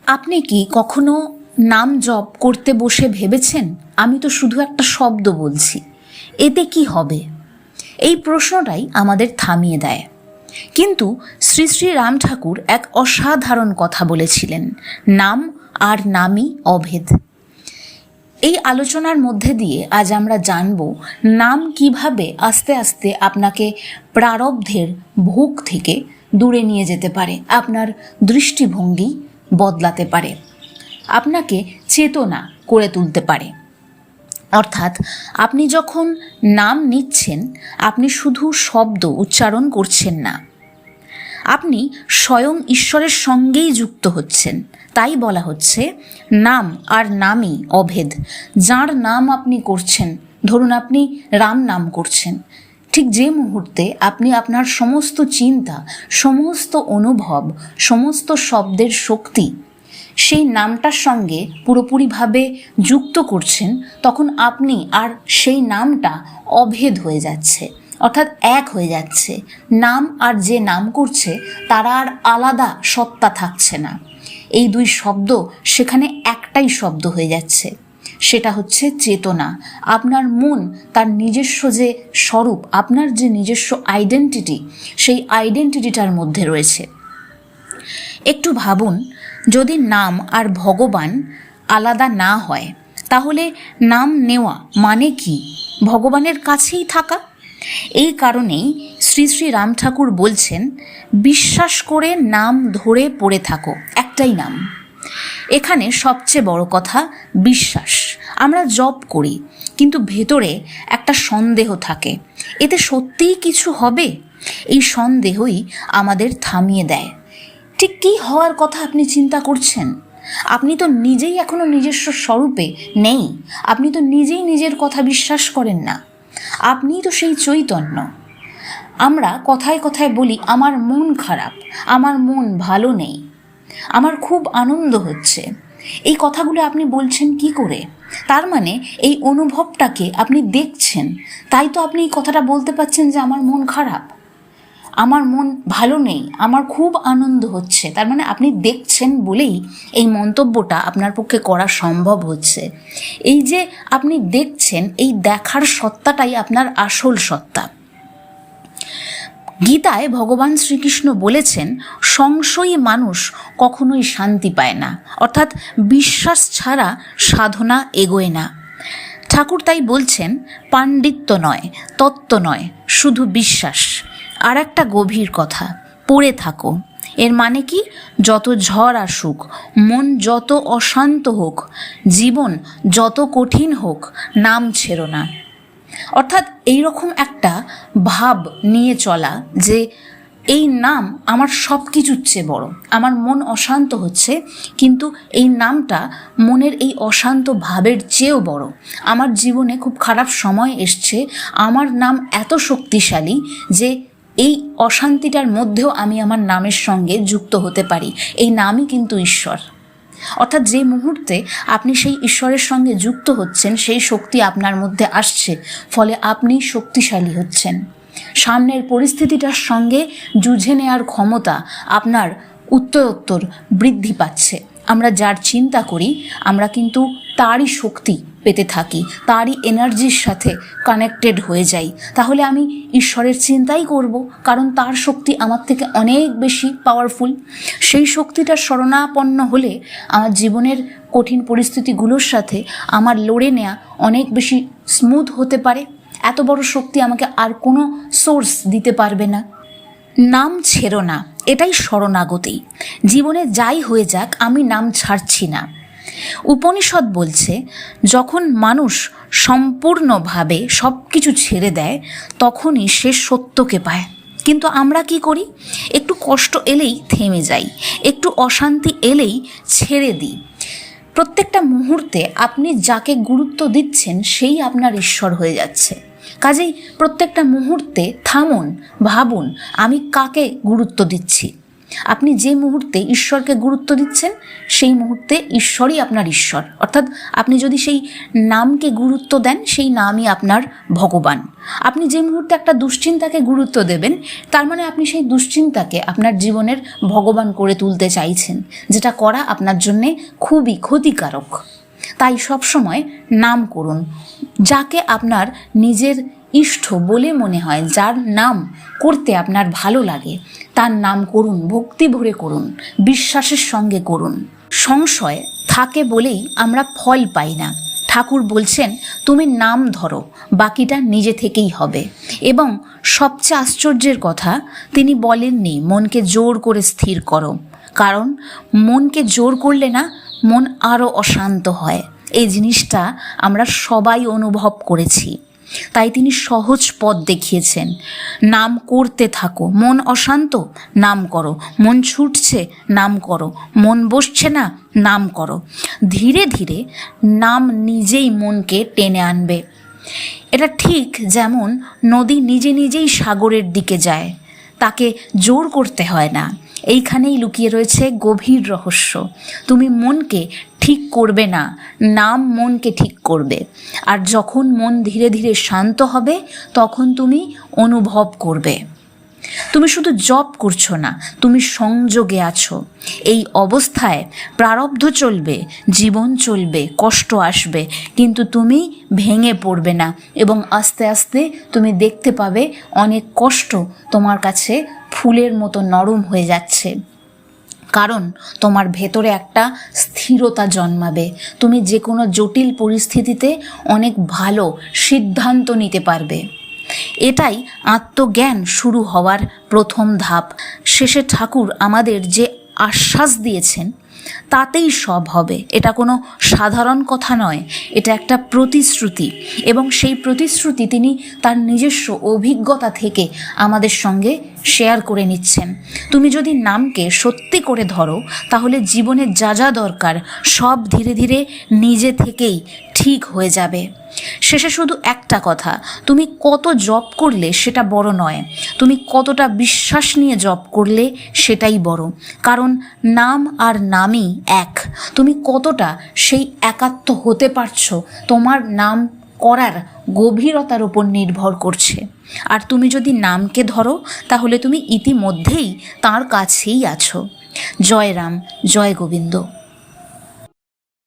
আপনি কি কখনো নাম জপ করতে বসে ভেবেছেন, আমি তো শুধু একটা শব্দ বলছি, এতে কি হবে? এই প্রশ্নটাই আমাদের থামিয়ে দেয়। কিন্তু শ্রী শ্রী রাম ঠাকুর এক অসাধারণ কথা বলেছিলেন, নাম আর নামই অভেদ। এই আলোচনার মধ্যে দিয়ে আজ আমরা জানব নাম কিভাবে আস্তে আস্তে আপনাকে প্রারব্ধের ভোগ থেকে দূরে নিয়ে যেতে পারে, আপনার দৃষ্টিভঙ্গি বদলাতে পারে, আপনাকে চেতনা করে তুলতে পারে। অর্থাৎ আপনি যখন নাম নিচ্ছেন, আপনি শুধু শব্দ উচ্চারণ করছেন না, আপনি স্বয়ং ঈশ্বরের সঙ্গেই যুক্ত হচ্ছেন। তাই বলা হচ্ছে নাম আর নামই অভেদ। যার নাম আপনি করছেন, ধরুন আপনি রাম নাম করছেন, ঠিক যে মুহূর্তে আপনি আপনার সমস্ত চিন্তা, সমস্ত অনুভব, সমস্ত শব্দের শক্তি সেই নামটার সঙ্গে পুরোপুরিভাবে যুক্ত করছেন, তখন আপনি আর সেই নামটা অভেদ হয়ে যাচ্ছে, অর্থাৎ এক হয়ে যাচ্ছে। নাম আর যে নাম করছে তারা আর আলাদা সত্তা থাকছে না। এই দুই শব্দ সেখানে একটাই শব্দ হয়ে যাচ্ছে, সেটা হচ্ছে চেতনা। আপনার মন তার নিজস্ব যে স্বরূপ, আপনার যে নিজস্ব আইডেন্টিটি, সেই আইডেন্টিটিটার মধ্যে রয়েছে। একটু ভাবুন, যদি নাম আর ভগবান আলাদা না হয়, তাহলে নাম নেওয়া মানে কি? ভগবানের কাছেই থাকা। এই কারণেই শ্রী শ্রী রাম ঠাকুর বলছেন, বিশ্বাস করে নাম ধরে পড়ে থাকো, একটাই নাম। এখানে সবচেয়ে বড় কথা বিশ্বাস। আমরা জপ করি, কিন্তু ভেতরে একটা সন্দেহ থাকে, এতে সত্যিই কিছু হবে? এই সন্দেহই আমাদের থামিয়ে দেয়। ঠিক কী হওয়ার কথা আপনি চিন্তা করছেন? আপনি তো নিজেই এখনো নিজস্ব স্বরূপে নেই। আপনি তো নিজেই নিজের কথা বিশ্বাস করেন না। আপনিই তো সেই চৈতন্য। আমরা কথায় কথায় বলি, আমার মন খারাপ, আমার মন ভালো নেই, আমার খুব আনন্দ হচ্ছে। এই কথাগুলো আপনি বলছেন কি করে? তার মানে এই অনুভবটাকে আপনি দেখছেন, তাই তো আপনি এই কথাটা বলতে পারছেন যে আমার মন খারাপ, আমার মন ভালো নেই, আমার খুব আনন্দ হচ্ছে। তার মানে আপনি দেখছেন বলেই এই মন্তব্যটা আপনার পক্ষে করা সম্ভব হচ্ছে। এই যে আপনি দেখছেন, এই দেখার সত্তাটাই আপনার আসল সত্তা। গীতায় ভগবান শ্রীকৃষ্ণ বলেছেন, সংশয়ী মানুষ কখনোই শান্তি পায় না, অর্থাৎ বিশ্বাস ছাড়া সাধনা এগোয় না। ঠাকুর তাই বলছেন, পাণ্ডিত্য নয়, তত্ত্ব নয়, শুধু বিশ্বাস। আর একটা গভীর কথা, পড়ে থাকো। এর মানে কি? যত ঝড় আসুক, মন যত অশান্ত হোক, জীবন যত কঠিন হোক, নাম ছেড়ো না। অর্থাৎ এইরকম একটা ভাব নিয়ে চলা যে এই নাম আমার সব কিছুর চেয়ে বড়। আমার মন অশান্ত হচ্ছে, কিন্তু এই নামটা মনের এই অশান্ত ভাবের চেয়েও বড়। আমার জীবনে খুব খারাপ সময় এসছে, আমার নাম এত শক্তিশালী যে এই অশান্তিটার মধ্যেও আমি আমার নামের সঙ্গে যুক্ত হতে পারি। এই নামই কিন্তু ঈশ্বর। অর্থাৎ যে মুহূর্তে আপনি সেই ঈশ্বরের সঙ্গে যুক্ত হচ্ছেন, সেই শক্তি আপনার মধ্যে আসছে, ফলে আপনি শক্তিশালী হচ্ছেন। সামনের পরিস্থিতিটার সঙ্গে যুঝে নেওয়ার ক্ষমতা আপনার উত্তরোত্তর বৃদ্ধি পাচ্ছে। আমরা যার চিন্তা করি, আমরা কিন্তু তারই শক্তি পেতে থাকি, তারই এনার্জির সাথে কানেক্টেড হয়ে যাই। তাহলে আমি ঈশ্বরের চিন্তাই করব, কারণ তার শক্তি আমার থেকে অনেক বেশি পাওয়ারফুল। সেই শক্তিটার শরণাপন্ন হলে আমার জীবনের কঠিন পরিস্থিতিগুলোর সাথে আমার লড়ে নেওয়া অনেক বেশি স্মুথ হতে পারে। এত বড় শক্তি আমাকে আর কোনো সোর্স দিতে পারবে না। নাম ছেড়ো না, এটাই শরণাগতি। জীবনে যাই হয়ে যাক, আমি নাম ছাড়ছি না। উপনিষদ বলছে, যখন মানুষ সম্পূর্ণভাবে সব কিছু ছেড়ে দেয়, তখনই সে সত্যকে পায়। কিন্তু আমরা কি করি? একটু কষ্ট এলেই থেমে যাই, একটু অশান্তি এলেই ছেড়ে দিই। প্রত্যেকটা মুহূর্তে আপনি যাকে গুরুত্ব দিচ্ছেন, সেই আপনার ঈশ্বর হয়ে যাচ্ছে। কাজেই প্রত্যেকটা মুহূর্তে থামুন, ভাবুন, আমি কাকে গুরুত্ব দিচ্ছি। আপনি যে মুহূর্তে ঈশ্বরকে গুরুত্ব দিচ্ছেন সেই মুহূর্তে ঈশ্বরই আপনার ঈশ্বর, অর্থাৎ আপনি যদি সেই নামকে গুরুত্ব দেন সেই নামই আপনার ভগবান। আপনি যে মুহূর্তে একটা দুশ্চিন্তাকে গুরুত্ব দেবেন তার মানে আপনি সেই দুশ্চিন্তাকে আপনার জীবনের ভগবান করে তুলতে চাইছেন, যেটা করা আপনার জন্যে খুবই ক্ষতিকারক। তাই সবসময় নাম করুন যাকে আপনার নিজের ইষ্ট বলে মনে হয়, যার নাম করতে আপনার ভালো লাগে তার নাম করুন, ভক্তি ভরে করুন, বিশ্বাসের সঙ্গে করুন। সংশয় থাকে বলেই আমরা ফল পাই না। ঠাকুর বলছেন তুমি নাম ধরো, বাকিটা নিজে থেকেই হবে। এবং সবচেয়ে আশ্চর্যের কথা, তিনি বলেননি মনকে জোর করে স্থির করো, কারণ মনকে জোর করলে না মন আরও অশান্ত হয়। এই জিনিসটা আমরা সবাই অনুভব করেছি। তাই তিনি সহজ পথ দেখিয়েছেন, নাম করতে থাকো। মন অশান্ত, নাম করো। মন ছুটছে, নাম করো। মন বসছে না, নাম করো। ধীরে ধীরে নাম নিজেই মনকে টেনে আনবে। এটা ঠিক যেমন নদী নিজে নিজেই সাগরের দিকে যায়, তাকে জোর করতে হয় না। এইখানেই লুকিয়ে রয়েছে গভীর রহস্য। তুমি মনকে ঠিক করবে না, নাম মনকে ঠিক করবে। আর যখন মন ধীরে ধীরে শান্ত হবে তখন তুমি অনুভব করবে তুমি শুধু জপ করছো না, তুমি সংযোগে আছো। এই অবস্থায় প্রারব্ধ চলবে, জীবন চলবে, কষ্ট আসবে, কিন্তু তুমি ভেঙে পড়বে না। এবং আস্তে আস্তে তুমি দেখতে পাবে অনেক কষ্ট তোমার কাছে ফুলের মতো নরম হয়ে যাচ্ছে, কারণ তোমার ভেতরে একটা স্থিরতা জন্মাবে। তুমি যে কোনো জটিল পরিস্থিতিতে অনেক ভালো সিদ্ধান্ত নিতে পারবে। এটাই আত্মজ্ঞান শুরু হওয়ার প্রথম ধাপ। শেষে ঠাকুর আমাদের যে আশ্বাস দিয়েছেন তাতেই সব হবে। এটা কোনো সাধারণ কথা নয়, এটা একটা প্রতিশ্রুতি। এবং সেই প্রতিশ্রুতি তিনি তার নিজস্ব অভিজ্ঞতা থেকে আমাদের সঙ্গে শেয়ার করে নিচ্ছেন। তুমি যদি নামকে সত্যি করে ধরো তাহলে জীবনের যা যা দরকার সব ধীরে ধীরে নিজে থেকেই ঠিক হয়ে যাবে। শেষে শুধু একটা কথা, তুমি কত জপ করলে সেটা বড় নয়, তুমি কতটা বিশ্বাস নিয়ে জপ করলে সেটাই বড়। কারণ নাম আর নামই এক। তুমি কতটা সেই একাত্ম হতে পারছো তোমার নাম করার গভীরতার উপর নির্ভর করছে। আর তুমি যদি নামকে ধরো তাহলে তুমি ইতিমধ্যেই তার কাছেই আছো। জয় রাম, জয় গোবিন্দ।